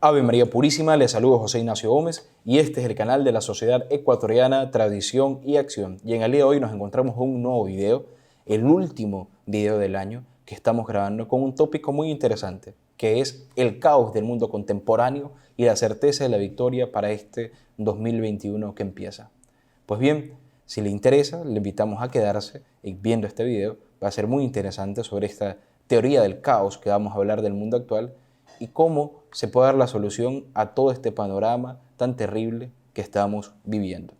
Ave María Purísima, les saludo José Ignacio Gómez y este es el canal de la Sociedad Ecuatoriana Tradición y Acción. Y en el día de hoy nos encontramos con un nuevo video, el último video del año que estamos grabando con un tópico muy interesante, que es el caos del mundo contemporáneo y la certeza de la victoria para este 2021 que empieza. Pues bien, si le interesa, le invitamos a quedarse viendo este video. Va a ser muy interesante sobre esta teoría del caos que vamos a hablar del mundo actual y cómo se puede dar la solución a todo este panorama tan terrible que estamos viviendo.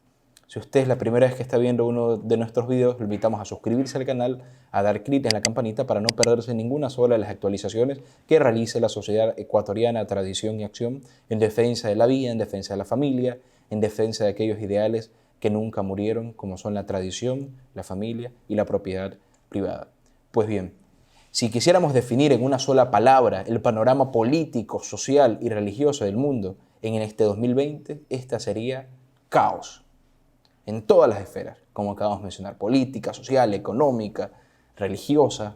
Si usted es la primera vez que está viendo uno de nuestros videos, lo invitamos a suscribirse al canal, a dar clic en la campanita para no perderse ninguna sola de las actualizaciones que realice la Sociedad Ecuatoriana Tradición y Acción en defensa de la vida, en defensa de la familia, en defensa de aquellos ideales que nunca murieron, como son la tradición, la familia y la propiedad privada. Pues bien, si quisiéramos definir en una sola palabra el panorama político, social y religioso del mundo en este 2020, esta sería caos. En todas las esferas, como acabamos de mencionar, política, social, económica, religiosa.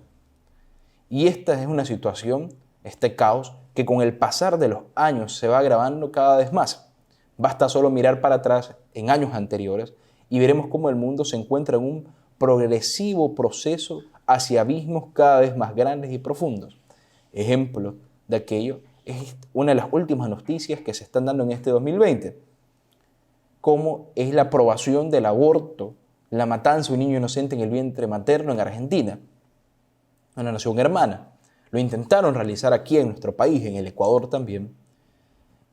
Y esta es una situación, este caos, que con el pasar de los años se va agravando cada vez más. Basta solo mirar para atrás en años anteriores y veremos cómo el mundo se encuentra en un progresivo proceso hacia abismos cada vez más grandes y profundos. Ejemplo de aquello es una de las últimas noticias que se están dando en este 2020, como es la aprobación del aborto, la matanza de un niño inocente en el vientre materno en Argentina, una nación hermana. Lo intentaron realizar aquí en nuestro país, en el Ecuador también,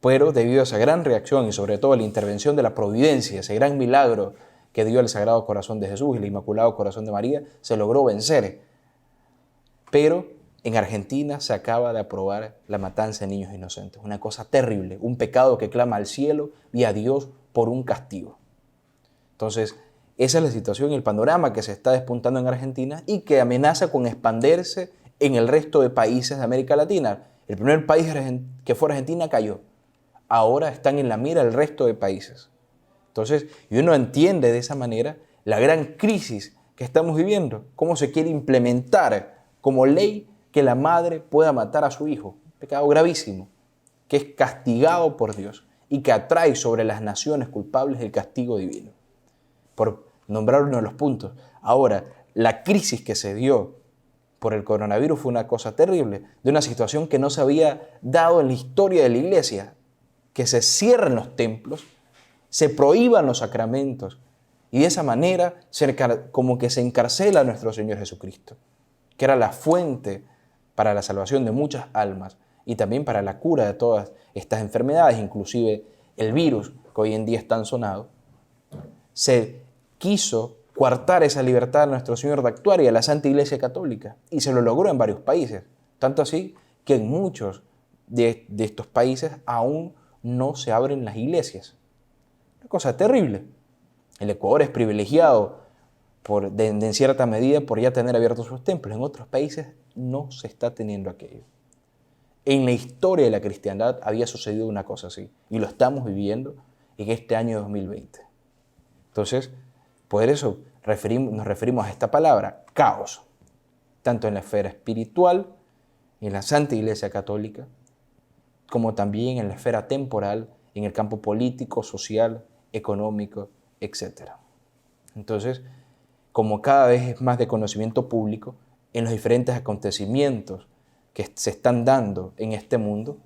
pero debido a esa gran reacción y sobre todo a la intervención de la providencia, ese gran milagro que dio el Sagrado Corazón de Jesús y el Inmaculado Corazón de María, se logró vencer. Pero en Argentina se acaba de aprobar la matanza de niños inocentes, una cosa terrible, un pecado que clama al cielo y a Dios por un castigo. Entonces, esa es la situación y el panorama que se está despuntando en Argentina y que amenaza con expandirse en el resto de países de América Latina. El primer país que fue Argentina cayó. Ahora están en la mira el resto de países. Entonces, y uno entiende de esa manera la gran crisis que estamos viviendo, cómo se quiere implementar como ley que la madre pueda matar a su hijo, un pecado gravísimo, que es castigado por Dios y que atrae sobre las naciones culpables el castigo divino. Por nombrar uno de los puntos. Ahora, la crisis que se dio por el coronavirus fue una cosa terrible, de una situación que no se había dado en la historia de la iglesia, que se cierren los templos, se prohíban los sacramentos y de esa manera como que se encarcela a nuestro Señor Jesucristo, que era la fuente para la salvación de muchas almas y también para la cura de todas estas enfermedades, inclusive el virus que hoy en día es tan sonado. Se quiso coartar esa libertad a nuestro Señor de actuar y a la Santa Iglesia Católica y se lo logró en varios países, tanto así que en muchos de estos países aún no se abren las iglesias. Una cosa terrible. El Ecuador es privilegiado en cierta medida por ya tener abiertos sus templos. En otros países no se está teniendo aquello. En la historia de la cristiandad había sucedido una cosa así y lo estamos viviendo en este año 2020. Entonces, por eso nos referimos a esta palabra, caos, tanto en la esfera espiritual, en la Santa Iglesia Católica, como también en la esfera temporal, en el campo político, social, económico, etc. Entonces, como cada vez es más de conocimiento público en los diferentes acontecimientos que se están dando en este mundo,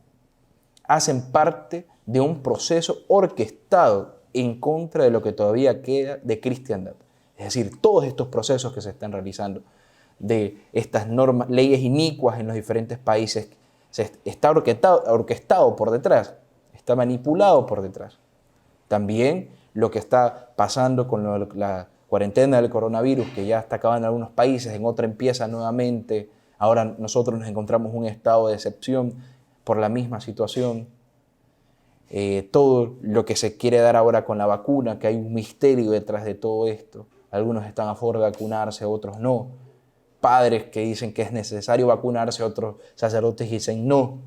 hacen parte de un proceso orquestado en contra de lo que todavía queda de cristiandad. Es decir, todos estos procesos que se están realizando, de estas normas, leyes inicuas en los diferentes países, está orquestado por detrás, está manipulado por detrás. También lo que está pasando con la cuarentena del coronavirus, que ya está acabando en algunos países, en otros empieza nuevamente. Ahora nosotros nos encontramos en un estado de excepción por la misma situación. Todo lo que se quiere dar ahora con la vacuna, que hay un misterio detrás de todo esto. Algunos están a favor de vacunarse, otros no. Padres que dicen que es necesario vacunarse, otros sacerdotes dicen no,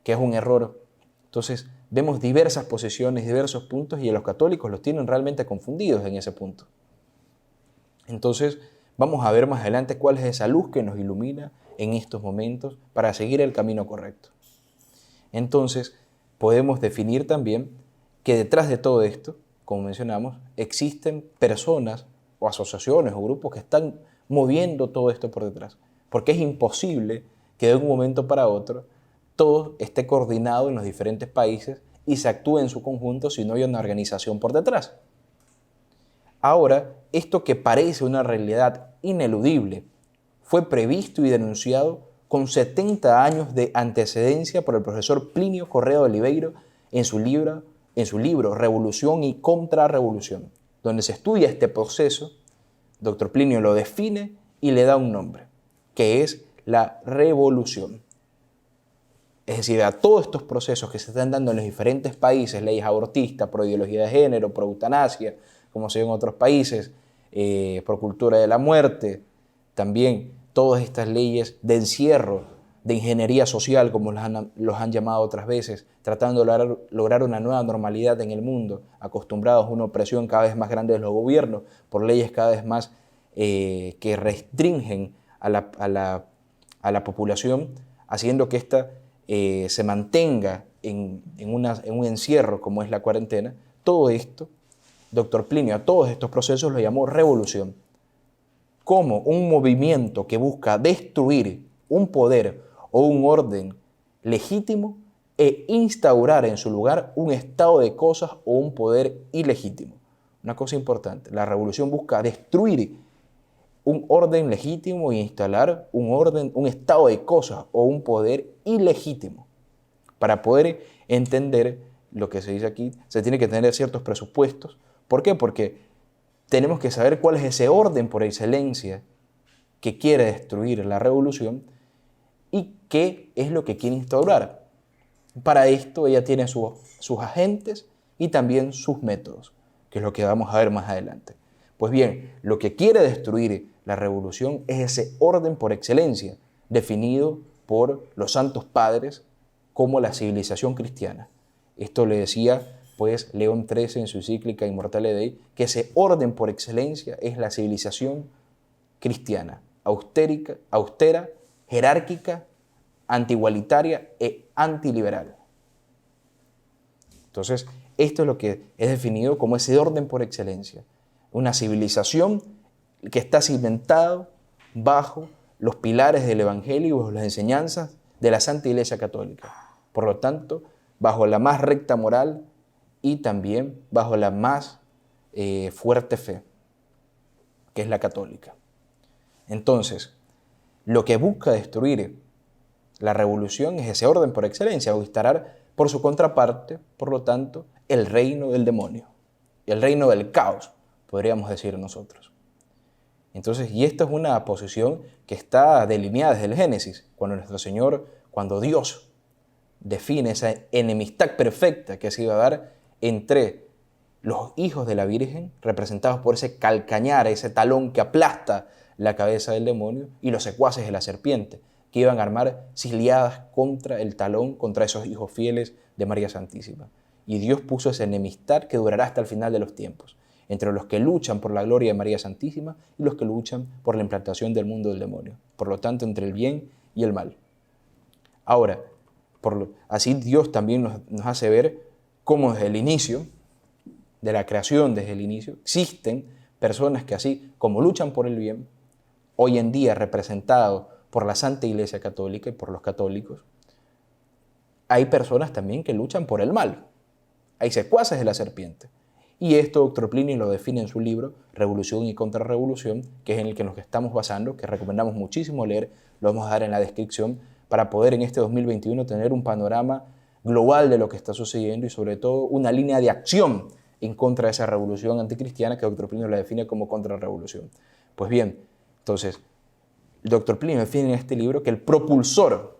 que es un error. Entonces, vemos diversas posiciones, diversos puntos y los católicos los tienen realmente confundidos en ese punto. Entonces, vamos a ver más adelante cuál es esa luz que nos ilumina en estos momentos para seguir el camino correcto. Entonces, podemos definir también que detrás de todo esto, como mencionamos, existen personas o asociaciones o grupos que están moviendo todo esto por detrás. Porque es imposible que de un momento para otro todo esté coordinado en los diferentes países y se actúe en su conjunto si no hay una organización por detrás. Ahora, esto que parece una realidad ineludible fue previsto y denunciado con 70 años de antecedencia por el profesor Plinio Correa de Oliveira en su libro Revolución y Contrarrevolución, donde se estudia este proceso. Dr. Plinio lo define y le da un nombre, que es la revolución. Es decir, a todos estos procesos que se están dando en los diferentes países, leyes abortistas, pro ideología de género, pro eutanasia, como se ve en otros países, pro cultura de la muerte, también todas estas leyes de encierro, de ingeniería social, como los han llamado otras veces, tratando de lograr una nueva normalidad en el mundo, acostumbrados a una opresión cada vez más grande de los gobiernos, por leyes cada vez más que restringen a la población, haciendo que ésta se mantenga en un encierro como es la cuarentena. Todo esto, Dr. Plinio a todos estos procesos lo llamó revolución, como un movimiento que busca destruir un poder o un orden legítimo e instaurar en su lugar un estado de cosas o un poder ilegítimo. Una cosa importante, la revolución busca destruir un orden legítimo e instalar un estado de cosas o un poder ilegítimo. Para poder entender lo que se dice aquí, se tiene que tener ciertos presupuestos. ¿Por qué? Porque tenemos que saber cuál es ese orden por excelencia que quiere destruir la revolución y qué es lo que quiere instaurar. Para esto ella tiene sus agentes y también sus métodos, que es lo que vamos a ver más adelante. Pues bien, lo que quiere destruir la revolución es ese orden por excelencia, definido por los santos padres como la civilización cristiana. Esto le decía pues León XIII en su encíclica Immortale Dei, que ese orden por excelencia es la civilización cristiana, austera, jerárquica, antigualitaria e antiliberal. Entonces, esto es lo que es definido como ese orden por excelencia. Una civilización que está cimentada bajo los pilares del Evangelio y bajo las enseñanzas de la Santa Iglesia Católica. Por lo tanto, bajo la más recta moral y también bajo la más fuerte fe, que es la católica. Entonces, lo que busca destruir la revolución es ese orden por excelencia, o instaurar por su contraparte, por lo tanto, el reino del demonio, el reino del caos, podríamos decir nosotros. Entonces, y esta es una posición que está delineada desde el Génesis, cuando Dios define esa enemistad perfecta que se iba a dar entre los hijos de la Virgen, representados por ese calcañar, ese talón que aplasta la cabeza del demonio, y los secuaces de la serpiente, que iban a armar ciliadas contra el talón, contra esos hijos fieles de María Santísima. Y Dios puso esa enemistad que durará hasta el final de los tiempos, entre los que luchan por la gloria de María Santísima y los que luchan por la implantación del mundo del demonio. Por lo tanto, entre el bien y el mal. Ahora, así Dios también nos hace ver cómo desde el inicio, de la creación desde el inicio, existen personas que así como luchan por el bien, hoy en día representados por la Santa Iglesia Católica y por los católicos, hay personas también que luchan por el mal. Hay secuaces de la serpiente. Y esto Dr. Plinio lo define en su libro Revolución y Contrarrevolución, que es en el que nos estamos basando, que recomendamos muchísimo leer, lo vamos a dar en la descripción, para poder en este 2021 tener un panorama global de lo que está sucediendo y sobre todo una línea de acción en contra de esa revolución anticristiana que Dr. Plinio la define como contrarrevolución. Pues bien, entonces, el Dr. Plinio define en este libro que el propulsor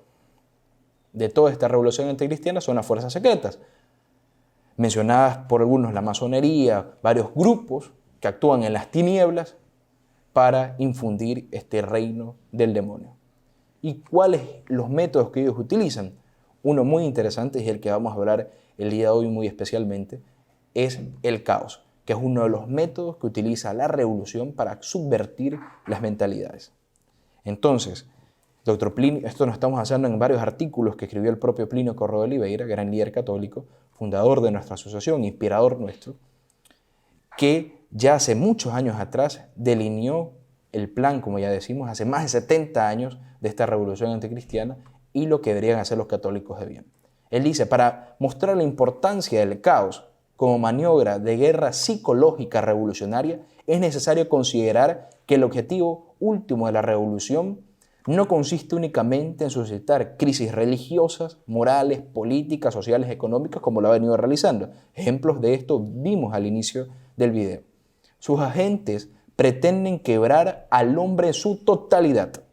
de toda esta revolución anticristiana son las fuerzas secretas, mencionadas por algunos la masonería, varios grupos que actúan en las tinieblas para infundir este reino del demonio. ¿Y cuáles los métodos que ellos utilizan? Uno muy interesante y el que vamos a hablar el día de hoy muy especialmente, es el caos, que es uno de los métodos que utiliza la revolución para subvertir las mentalidades. Entonces, Doctor Plinio, esto nos estamos basando en varios artículos que escribió el propio Plinio Corrado de Oliveira, gran líder católico, fundador de nuestra asociación, inspirador nuestro, que ya hace muchos años atrás delineó el plan, como ya decimos, hace más de 70 años de esta revolución anticristiana y lo que deberían hacer los católicos de bien. Él dice, para mostrar la importancia del caos como maniobra de guerra psicológica revolucionaria, es necesario considerar que el objetivo último de la revolución no consiste únicamente en suscitar crisis religiosas, morales, políticas, sociales, económicas, como lo ha venido realizando. Ejemplos de esto vimos al inicio del video. Sus agentes pretenden quebrar al hombre en su totalidad,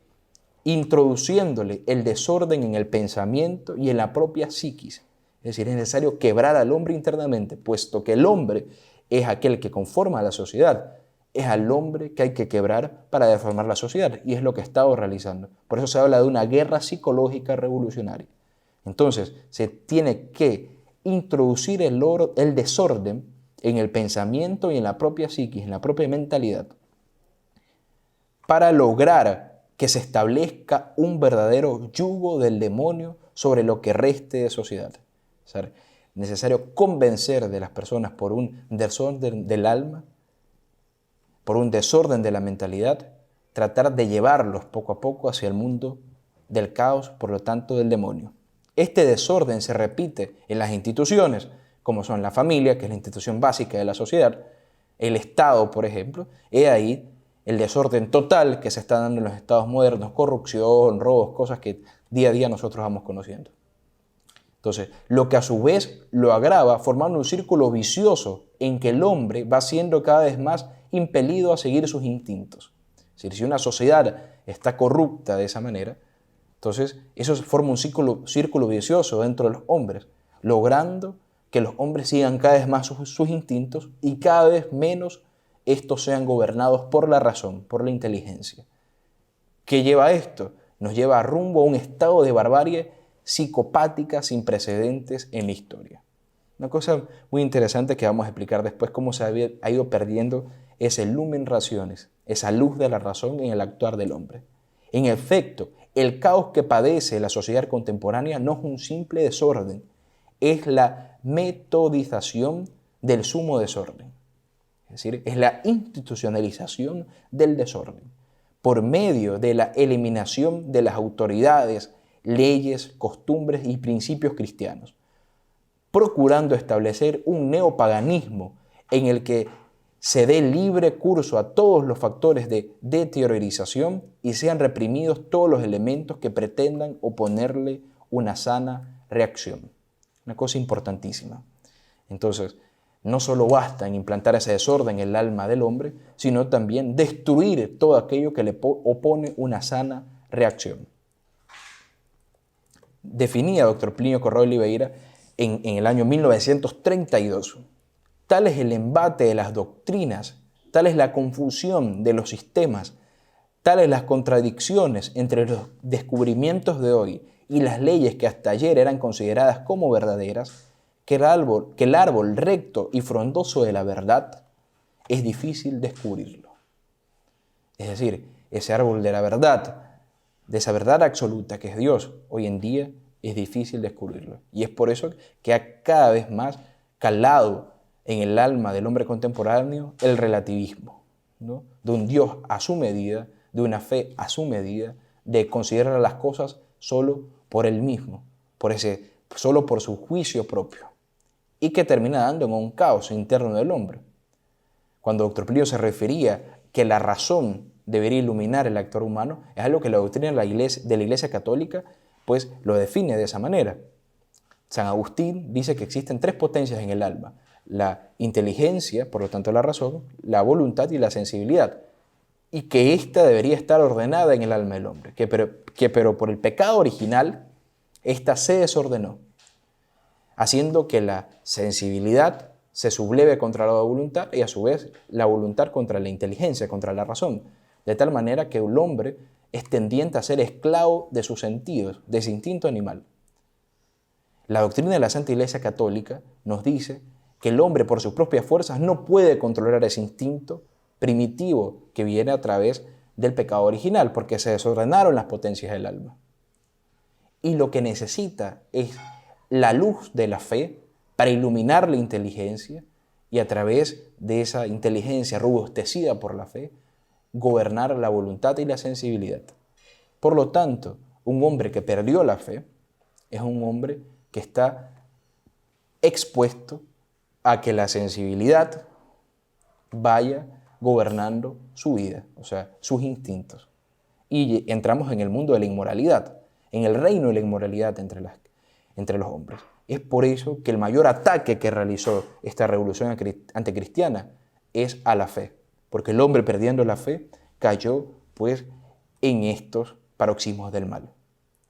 introduciéndole el desorden en el pensamiento y en la propia psiquis. Es decir, es necesario quebrar al hombre internamente, puesto que el hombre es aquel que conforma a la sociedad. Es al hombre que hay que quebrar para deformar la sociedad, y es lo que estamos realizando. Por eso se habla de una guerra psicológica revolucionaria. Entonces, se tiene que introducir el desorden en el pensamiento y en la propia psiquis, en la propia mentalidad, para lograr que se establezca un verdadero yugo del demonio sobre lo que reste de sociedad. Es necesario convencer de las personas por un desorden del alma, por un desorden de la mentalidad, tratar de llevarlos poco a poco hacia el mundo del caos, por lo tanto del demonio. Este desorden se repite en las instituciones, como son la familia, que es la institución básica de la sociedad, el Estado, por ejemplo, y ahí el desorden total que se está dando en los estados modernos, corrupción, robos, cosas que día a día nosotros vamos conociendo. Entonces, lo que a su vez lo agrava, formando un círculo vicioso en que el hombre va siendo cada vez más impelido a seguir sus instintos. Es decir, si una sociedad está corrupta de esa manera, entonces eso forma un círculo vicioso dentro de los hombres, logrando que los hombres sigan cada vez más sus instintos y cada vez menos estos sean gobernados por la razón, por la inteligencia. ¿Qué lleva a esto? Nos lleva rumbo a un estado de barbarie psicopática sin precedentes en la historia. Una cosa muy interesante que vamos a explicar después, cómo se ha ido perdiendo ese lumen rationis, esa luz de la razón en el actuar del hombre. En efecto, el caos que padece la sociedad contemporánea no es un simple desorden, es la metodización del sumo desorden. Es decir, es la institucionalización del desorden por medio de la eliminación de las autoridades, leyes, costumbres y principios cristianos, procurando establecer un neopaganismo en el que se dé libre curso a todos los factores de deteriorización y sean reprimidos todos los elementos que pretendan oponerle una sana reacción. Una cosa importantísima. Entonces, no solo basta en implantar ese desorden en el alma del hombre, sino también destruir todo aquello que le opone una sana reacción. Definía Dr. Plinio Corrado de Oliveira en el año 1932. Tal es el embate de las doctrinas, tal es la confusión de los sistemas, tales las contradicciones entre los descubrimientos de hoy y las leyes que hasta ayer eran consideradas como verdaderas, que el árbol recto y frondoso de la verdad es difícil descubrirlo. Es decir, ese árbol de la verdad, de esa verdad absoluta que es Dios, hoy en día es difícil descubrirlo. Y es por eso que ha cada vez más calado en el alma del hombre contemporáneo el relativismo, ¿no? De un Dios a su medida, de una fe a su medida, de considerar las cosas solo por él mismo, solo por su juicio propio, y que termina dando en un caos interno del hombre. Cuando Dr. Plinio se refería que la razón debería iluminar el actuar humano, es algo que la doctrina de la Iglesia Católica pues lo define de esa manera. San Agustín dice que existen tres potencias en el alma: la inteligencia, por lo tanto la razón, la voluntad y la sensibilidad, y que ésta debería estar ordenada en el alma del hombre, pero por el pecado original, ésta se desordenó, haciendo que la sensibilidad se subleve contra la voluntad y a su vez la voluntad contra la inteligencia, contra la razón, de tal manera que el hombre es tendiente a ser esclavo de sus sentidos, de ese instinto animal. La doctrina de la Santa Iglesia Católica nos dice que el hombre por sus propias fuerzas no puede controlar ese instinto primitivo que viene a través del pecado original, porque se desordenaron las potencias del alma. Y lo que necesita es la luz de la fe para iluminar la inteligencia y a través de esa inteligencia robustecida por la fe, gobernar la voluntad y la sensibilidad. Por lo tanto, un hombre que perdió la fe es un hombre que está expuesto a que la sensibilidad vaya gobernando su vida, o sea, sus instintos. Y entramos en el mundo de la inmoralidad, en el reino de la inmoralidad entre los hombres. Es por eso que el mayor ataque que realizó esta revolución anticristiana es a la fe, porque el hombre perdiendo la fe cayó pues en estos paroxismos del mal.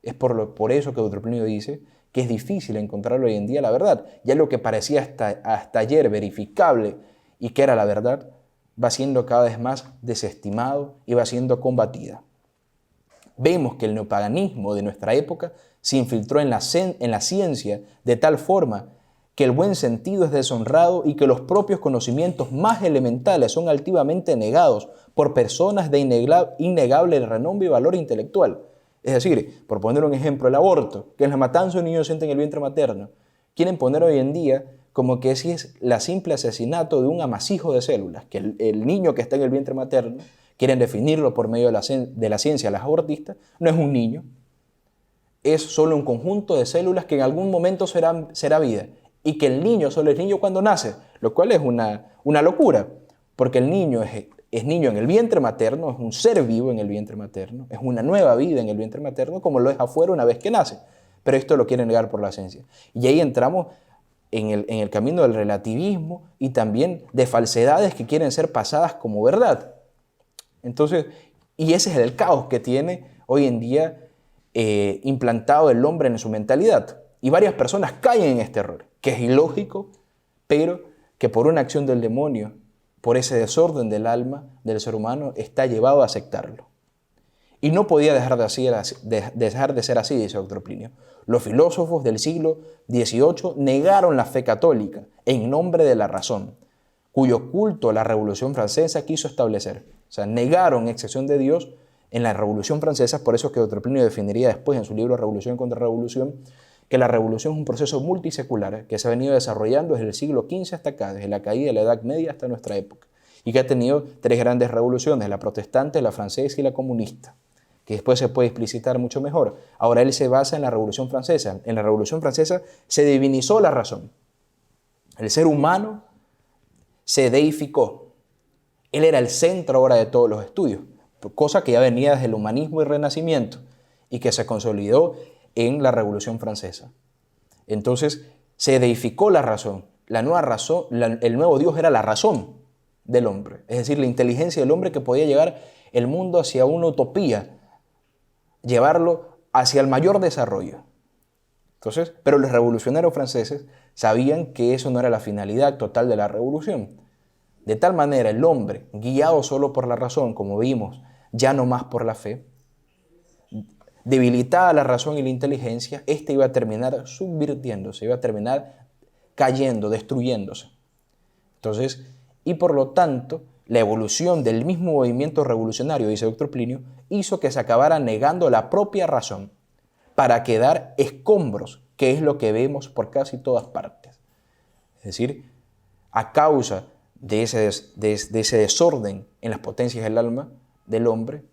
Es por eso que Deutroplinio dice que es difícil encontrar hoy en día la verdad. Ya lo que parecía hasta ayer verificable y que era la verdad, va siendo cada vez más desestimado y va siendo combatida. Vemos que el neopaganismo de nuestra época se infiltró en la ciencia de tal forma que el buen sentido es deshonrado y que los propios conocimientos más elementales son altivamente negados por personas de innegable renombre y valor intelectual. Es decir, por poner un ejemplo, el aborto, que es la matanza de un niño inocente en el vientre materno, quieren poner hoy en día como que si es la simple asesinato de un amasijo de células, que el niño que está en el vientre materno, quieren definirlo por medio de la ciencia, las abortistas, no es un niño, es solo un conjunto de células que en algún momento será vida, y que el niño solo es niño cuando nace, lo cual es una locura, porque el niño es niño en el vientre materno, es un ser vivo en el vientre materno, es una nueva vida en el vientre materno, como lo es afuera una vez que nace, pero esto lo quieren negar por la ciencia. Y ahí entramos en el camino del relativismo y también de falsedades que quieren ser pasadas como verdad. Entonces, y ese es el caos que tiene hoy en día implantado el hombre en su mentalidad. Y varias personas caen en este error, que es ilógico, pero que por una acción del demonio, por ese desorden del alma del ser humano, está llevado a aceptarlo. Y no podía dejar de ser así, dice Deutroplinio. Los filósofos del siglo XVIII negaron la fe católica en nombre de la razón, cuyo culto la Revolución Francesa quiso establecer. O sea, negaron excepción de Dios en la Revolución Francesa, por eso es que Deutroplinio definiría después en su libro Revolución contra Revolución, que la revolución es un proceso multisecular que se ha venido desarrollando desde el siglo XV hasta acá, desde la caída de la Edad Media hasta nuestra época, y que ha tenido tres grandes revoluciones, la protestante, la francesa y la comunista, que después se puede explicitar mucho mejor. Ahora él se basa en la Revolución Francesa. En la Revolución Francesa se divinizó la razón. El ser humano se deificó. Él era el centro ahora de todos los estudios, cosa que ya venía desde el humanismo y el Renacimiento y que se consolidó en la Revolución Francesa. Entonces se deificó la razón. La nueva razón, el nuevo Dios era la razón del hombre, es decir, la inteligencia del hombre que podía llevar el mundo hacia una utopía, llevarlo hacia el mayor desarrollo. Entonces, pero los revolucionarios franceses sabían que eso no era la finalidad total de la revolución. De tal manera, el hombre, guiado solo por la razón, como vimos, ya no más por la fe, debilitada la razón y la inteligencia, éste iba a terminar subvirtiéndose, iba a terminar cayendo, destruyéndose. Entonces, y por lo tanto, la evolución del mismo movimiento revolucionario, dice Deutroplinio, hizo que se acabara negando la propia razón para quedar escombros, que es lo que vemos por casi todas partes. Es decir, a causa de ese desorden en las potencias del alma del hombre,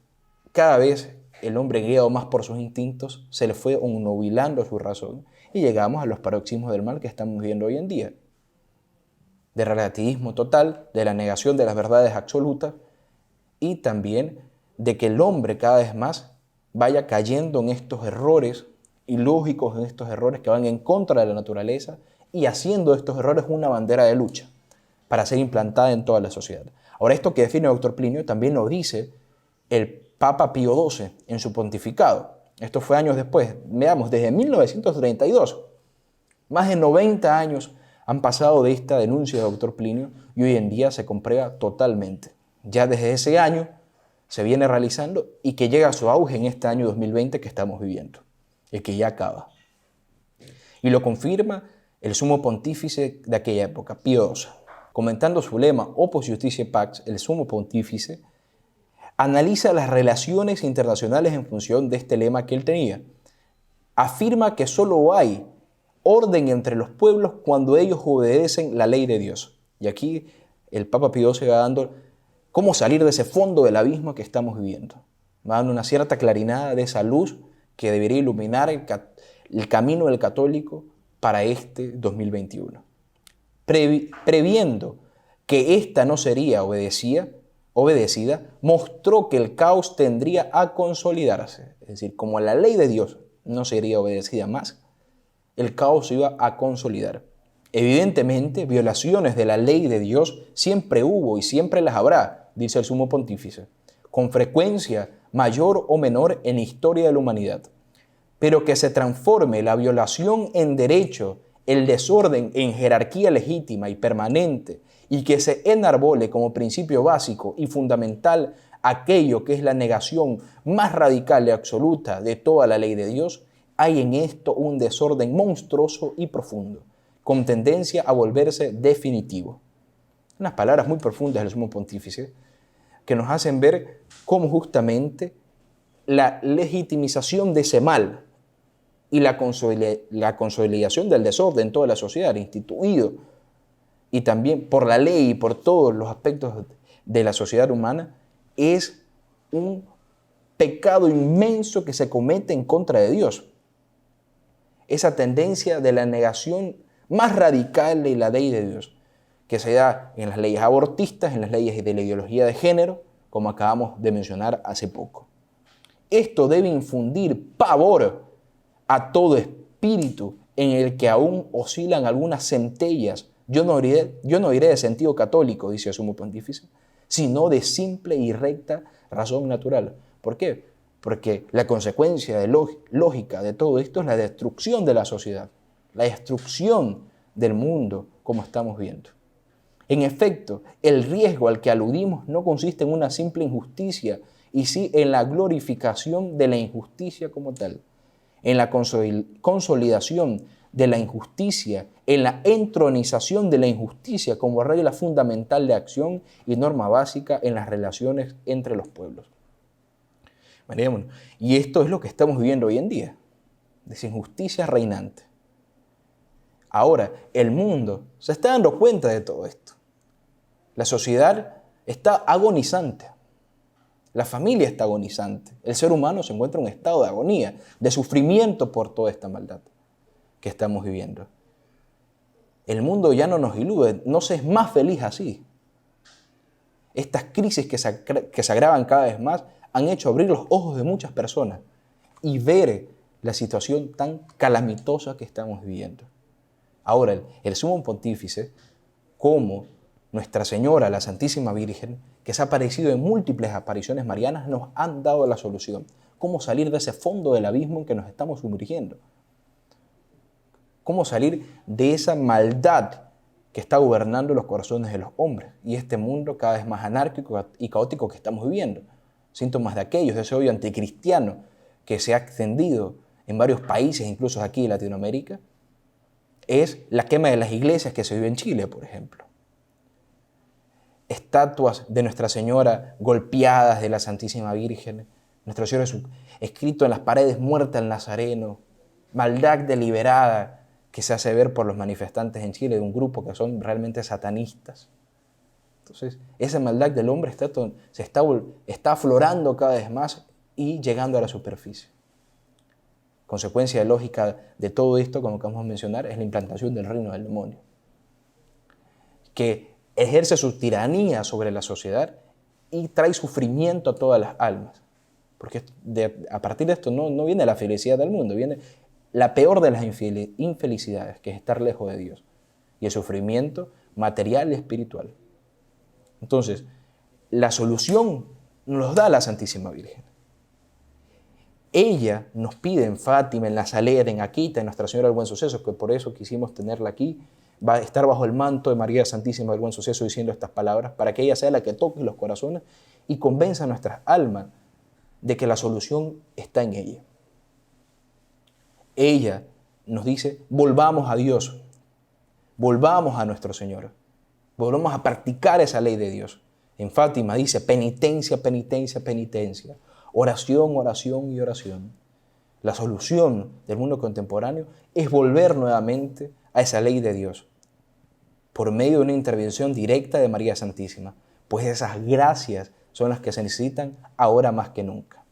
cada vez el hombre, guiado más por sus instintos, se le fue obnubilando su razón y llegamos a los paroxismos del mal que estamos viendo hoy en día. De relativismo total, de la negación de las verdades absolutas y también de que el hombre cada vez más vaya cayendo en estos errores ilógicos, en estos errores que van en contra de la naturaleza y haciendo de estos errores una bandera de lucha para ser implantada en toda la sociedad. Ahora, esto que define Deutroplinio también lo dice el Papa Pío XII en su pontificado. Esto fue años después, veamos, desde 1932. Más de 90 años han pasado de esta denuncia de Deutroplinio y hoy en día se comprueba totalmente. Ya desde ese año se viene realizando y que llega a su auge en este año 2020 que estamos viviendo, el que ya acaba. Y lo confirma el sumo pontífice de aquella época, Pío XII. Comentando su lema Opus Justitiae Pax, el sumo pontífice analiza las relaciones internacionales en función de este lema que él tenía. Afirma que solo hay orden entre los pueblos cuando ellos obedecen la ley de Dios. Y aquí el Papa Pío se va dando cómo salir de ese fondo del abismo que estamos viviendo. Va dando una cierta claridad de esa luz que debería iluminar el camino del católico para este 2021. Previendo que ésta no sería obedecida, mostró que el caos tendría a consolidarse. Es decir, como la ley de Dios no sería obedecida más, el caos se iba a consolidar. Evidentemente, violaciones de la ley de Dios siempre hubo y siempre las habrá, dice el Sumo Pontífice, con frecuencia mayor o menor en la historia de la humanidad. Pero que se transforme la violación en derecho, el desorden en jerarquía legítima y permanente, y que se enarbole como principio básico y fundamental aquello que es la negación más radical y absoluta de toda la ley de Dios, hay en esto un desorden monstruoso y profundo, con tendencia a volverse definitivo. Unas palabras muy profundas del Sumo Pontífice que nos hacen ver cómo justamente la legitimización de ese mal y la consolidación del desorden en toda la sociedad, instituido y también por la ley y por todos los aspectos de la sociedad humana, es un pecado inmenso que se comete en contra de Dios. Esa tendencia de la negación más radical de la ley de Dios, que se da en las leyes abortistas, en las leyes de la ideología de género, como acabamos de mencionar hace poco. Esto debe infundir pavor a todo espíritu en el que aún oscilan algunas centellas. Yo no diré de sentido católico, dice el Sumo Pontífice, sino de simple y recta razón natural. ¿Por qué? Porque la consecuencia lógica de todo esto es la destrucción de la sociedad, la destrucción del mundo como estamos viendo. En efecto, el riesgo al que aludimos no consiste en una simple injusticia, y sí en la glorificación de la injusticia como tal, en la consolidación de la injusticia, en la entronización de la injusticia como regla fundamental de acción y norma básica en las relaciones entre los pueblos. Y esto es lo que estamos viviendo hoy en día, desinjusticia reinante. Ahora, el mundo se está dando cuenta de todo esto. La sociedad está agonizante. La familia está agonizante. El ser humano se encuentra en un estado de agonía, de sufrimiento por toda esta maldad que estamos viviendo. El mundo ya no nos ilude, no se es más feliz así. Estas crisis que se agravan cada vez más han hecho abrir los ojos de muchas personas y ver la situación tan calamitosa que estamos viviendo. Ahora, el Sumo Pontífice, como Nuestra Señora, la Santísima Virgen, que se ha aparecido en múltiples apariciones marianas, nos han dado la solución. Cómo salir de ese fondo del abismo en que nos estamos sumergiendo. Cómo salir de esa maldad que está gobernando los corazones de los hombres y este mundo cada vez más anárquico y caótico que estamos viviendo. Síntomas de aquellos, de ese odio anticristiano que se ha extendido en varios países, incluso aquí en Latinoamérica, es la quema de las iglesias que se vive en Chile, por ejemplo. Estatuas de Nuestra Señora golpeadas, de la Santísima Virgen, Nuestra Señora escrito en las paredes, muerta el Nazareno, maldad deliberada que se hace ver por los manifestantes en Chile de un grupo que son realmente satanistas. Entonces, esa maldad del hombre está aflorando cada vez más y llegando a la superficie. Consecuencia lógica de todo esto, como acabamos de mencionar, es la implantación del reino del demonio, que ejerce su tiranía sobre la sociedad y trae sufrimiento a todas las almas. Porque a partir de esto no viene la felicidad del mundo, viene la peor de las infelicidades, que es estar lejos de Dios, y el sufrimiento material y espiritual. Entonces, la solución nos da la Santísima Virgen. Ella nos pide en Fátima, en La Salera, en Akita, en Nuestra Señora del Buen Suceso, que por eso quisimos tenerla aquí, va a estar bajo el manto de María Santísima del Buen Suceso diciendo estas palabras, para que ella sea la que toque los corazones y convenza a nuestras almas de que la solución está en ella. Ella nos dice, volvamos a Dios, volvamos a nuestro Señor, volvamos a practicar esa ley de Dios. En Fátima dice penitencia, penitencia, penitencia, oración, oración y oración. La solución del mundo contemporáneo es volver nuevamente a esa ley de Dios por medio de una intervención directa de María Santísima, pues esas gracias son las que se necesitan ahora más que nunca.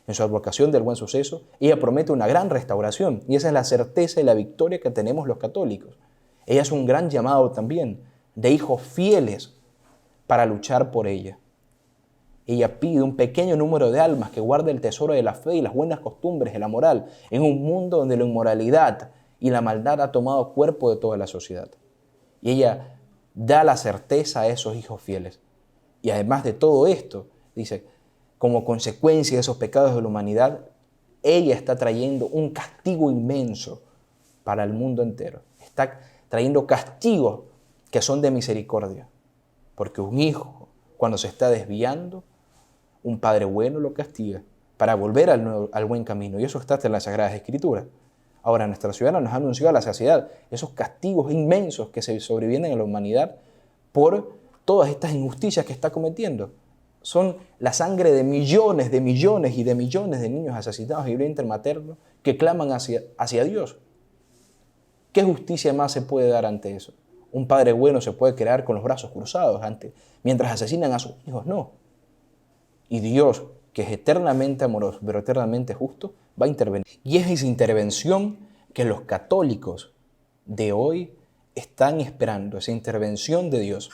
En su advocación del buen suceso, ella promete una gran restauración y esa es la certeza y la victoria que tenemos los católicos. Ella es un gran llamado también de hijos fieles para luchar por ella. Ella pide un pequeño número de almas que guarde el tesoro de la fe y las buenas costumbres de la moral en un mundo donde la inmoralidad y la maldad ha tomado cuerpo de toda la sociedad. Y ella da la certeza a esos hijos fieles. Y además de todo esto, dice, como consecuencia de esos pecados de la humanidad, ella está trayendo un castigo inmenso para el mundo entero. Está trayendo castigos que son de misericordia. Porque un hijo, cuando se está desviando, un padre bueno lo castiga para volver al buen camino. Y eso está en las Sagradas Escrituras. Ahora, Nuestra Señora nos ha anunciado a la saciedad esos castigos inmensos que se sobrevienen a la humanidad por todas estas injusticias que está cometiendo. Son la sangre de millones y de millones de niños asesinados en el vientre materno que claman hacia Dios. ¿Qué justicia más se puede dar ante eso? Un padre bueno se puede quedar con los brazos cruzados mientras asesinan a sus hijos, no. Y Dios, que es eternamente amoroso, pero eternamente justo, va a intervenir. Y es esa intervención que los católicos de hoy están esperando, esa intervención de Dios,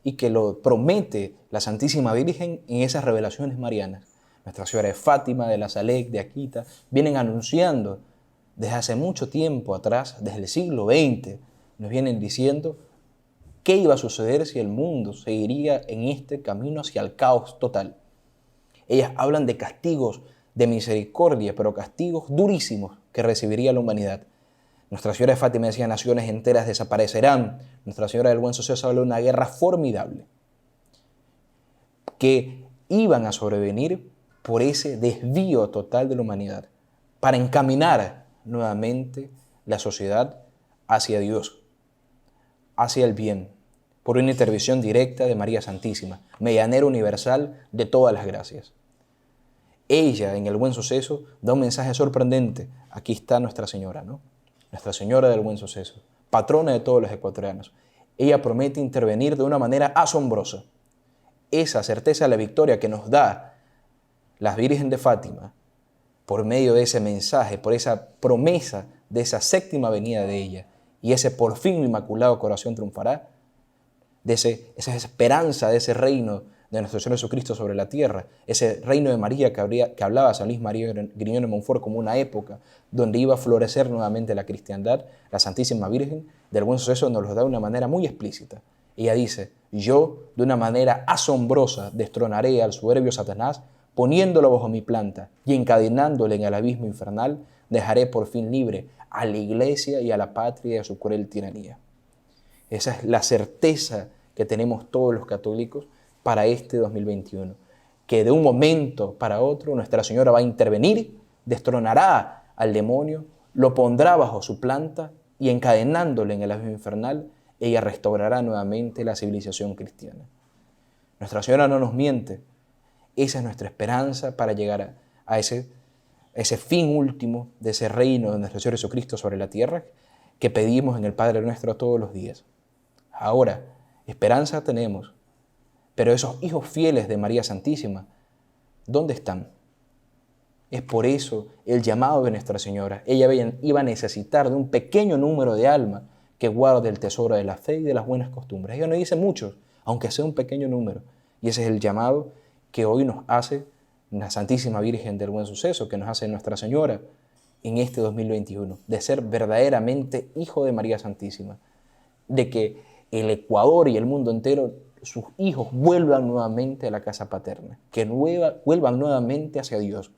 y que lo promete la Santísima Virgen en esas revelaciones marianas. Nuestra Señora de Fátima, de la Salec, de Akita, vienen anunciando desde hace mucho tiempo atrás, desde el siglo XX, nos vienen diciendo qué iba a suceder si el mundo seguiría en este camino hacia el caos total. Ellas hablan de castigos de misericordia, pero castigos durísimos que recibiría la humanidad. Nuestra Señora de Fátima decía, naciones enteras desaparecerán. Nuestra Señora del Buen Suceso habló de una guerra formidable que iban a sobrevenir por ese desvío total de la humanidad, para encaminar nuevamente la sociedad hacia Dios, hacia el bien, por una intervención directa de María Santísima, medianera universal de todas las gracias. Ella, en el Buen Suceso, da un mensaje sorprendente. Aquí está Nuestra Señora, ¿no? Nuestra Señora del Buen Suceso, patrona de todos los ecuatorianos. Ella promete intervenir de una manera asombrosa. Esa certeza de la victoria que nos da la Virgen de Fátima, por medio de ese mensaje, por esa promesa de esa séptima venida de ella, y ese por fin Inmaculado Corazón triunfará, de esa esperanza de ese reino de nuestro Señor Jesucristo sobre la tierra, ese reino de María que hablaba San Luis María Griñón de Montfort como una época donde iba a florecer nuevamente la cristiandad. La Santísima Virgen del Buen Suceso nos lo da de una manera muy explícita. Ella dice, yo de una manera asombrosa destronaré al soberbio Satanás, poniéndolo bajo mi planta y encadenándole en el abismo infernal, dejaré por fin libre a la Iglesia y a la patria de su cruel tiranía. Esa es la certeza que tenemos todos los católicos para este 2021, que de un momento para otro Nuestra Señora va a intervenir, destronará al demonio, lo pondrá bajo su planta y encadenándole en el abismo infernal, ella restaurará nuevamente la civilización cristiana. Nuestra Señora no nos miente. Esa es nuestra esperanza para llegar a ese fin último de ese reino de nuestro Señor Jesucristo sobre la tierra que pedimos en el Padre Nuestro todos los días. Ahora, esperanza tenemos, pero esos hijos fieles de María Santísima, ¿dónde están? Es por eso el llamado de Nuestra Señora. Ella iba a necesitar de un pequeño número de almas que guarde el tesoro de la fe y de las buenas costumbres. Ella no dice muchos, aunque sea un pequeño número. Y ese es el llamado que hoy nos hace la Santísima Virgen del Buen Suceso, que nos hace Nuestra Señora en este 2021, de ser verdaderamente hijo de María Santísima, de que el Ecuador y el mundo entero, sus hijos vuelvan nuevamente a la casa paterna, que vuelvan nuevamente hacia Dios,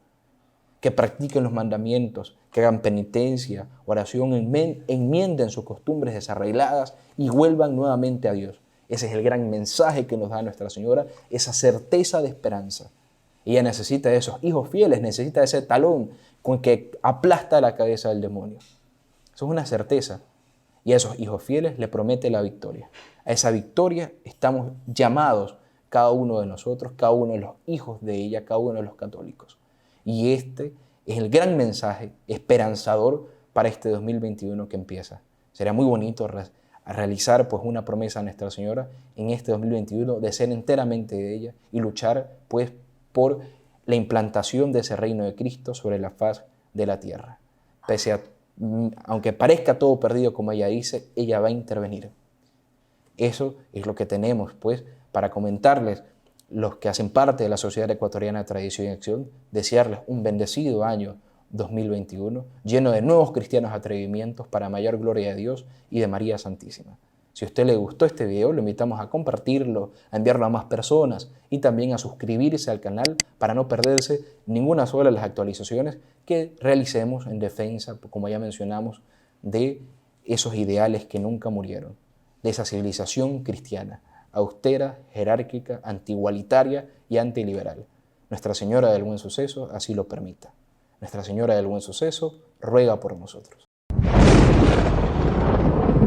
que practiquen los mandamientos, que hagan penitencia, oración, enmienden sus costumbres desarraigadas y vuelvan nuevamente a Dios. Ese es el gran mensaje que nos da Nuestra Señora, esa certeza de esperanza. Ella necesita de esos hijos fieles, necesita de ese talón con que aplasta la cabeza del demonio. Eso es una certeza. Y a esos hijos fieles le promete la victoria. A esa victoria estamos llamados cada uno de nosotros, cada uno de los hijos de ella, cada uno de los católicos. Y este es el gran mensaje esperanzador para este 2021 que empieza. Será muy bonito realizar pues una promesa a Nuestra Señora en este 2021 de ser enteramente de ella y luchar pues por la implantación de ese reino de Cristo sobre la faz de la tierra. Aunque parezca todo perdido como ella dice, ella va a intervenir. Eso es lo que tenemos pues para comentarles los que hacen parte de la Sociedad Ecuatoriana de Tradición y Acción, desearles un bendecido año 2021, lleno de nuevos cristianos atrevimientos para mayor gloria de Dios y de María Santísima. Si a usted le gustó este video, lo invitamos a compartirlo, a enviarlo a más personas y también a suscribirse al canal para no perderse ninguna sola de las actualizaciones que realicemos en defensa, como ya mencionamos, de esos ideales que nunca murieron, de esa civilización cristiana, austera, jerárquica, antigualitaria y antiliberal. Nuestra Señora del Buen Suceso así lo permita. Nuestra Señora del Buen Suceso ruega por nosotros.